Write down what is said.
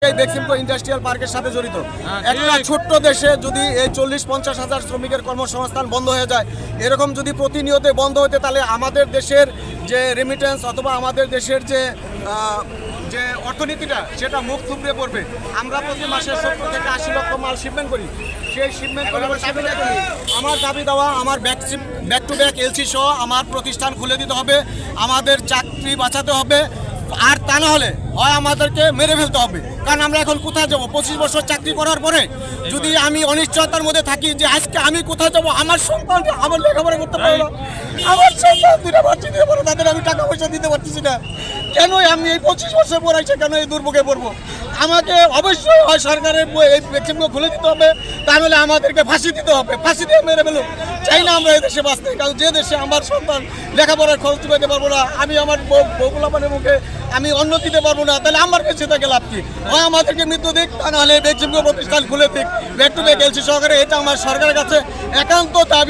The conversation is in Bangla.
এই বেক্সিমকো ইন্ডাস্ট্রিয়াল পার্কের সাথে জড়িত। একটা ছোট্ট দেশে যদি এই 40-50 হাজার শ্রমিকের কর্মসংস্থান বন্ধ হয়ে যায়, এরকম যদি প্রতিনিয়ত বন্ধ হতে, তাহলে আমাদের দেশের যে রেমিটেন্স অথবা আমাদের দেশের যে অর্থনীতিটা সেটা মুখ থুবড়ে পড়বে। আমরা প্রতি মাসে 70 থেকে 80 লক্ষ মাল শিপমেন্ট করি। সেই শিপমেন্ট করে আমার দাবি দেওয়া, আমার ব্যাক টু ব্যাক এলসি সহ আমার প্রতিষ্ঠান খুলে দিতে হবে, আমাদের চাকরি বাঁচাতে হবে। আর তা না হলে হয় আমাদেরকে মেরে ফেলতে হবে। কারণ আমরা এখন কোথায় যাবো? 25 বছর চাকরি করার পরে যদি আমি অনিশ্চয়তার মধ্যে থাকি যে আজকে আমি কোথায় যাবো, আমার সন্তান আমার লেখাপড়া করতে পারবো না, আমার সন্তান দুটা বাচ্চা দিতে পারবো, তাদের আমি টাকা পয়সা দিতে পারতেছি না, কেন আমি এই 25 বছর পর এসে কেন এই দুর্ভোগে পড়বো? আমাকে অবশ্যই হয় সরকারের এই বেক্সিমকো খুলে দিতে হবে, তাহলে আমাদেরকে ফাঁসি দিতে হবে, ফাঁসি দিয়ে মেরে ফেলো। চাই না আমরা এই দেশে বাঁচতে, কারণ যে দেশে আমার সন্তান লেখাপড়ার খরচ দিতে পারবো না, আমি আমার বউগুলাপানের মুখে আমি অন্ন দিতে পারবো না, তাহলে আমার কাছে থেকে লাভ কি? হয় আমাদেরকে মৃত্যু দিক, তা নাহলে বেক্সিমকো প্রতিষ্ঠান খুলে দিক ব্যাক টু ব্যাক এলসি সহকারে। এটা আমার সরকারের কাছে একান্ত দাবি।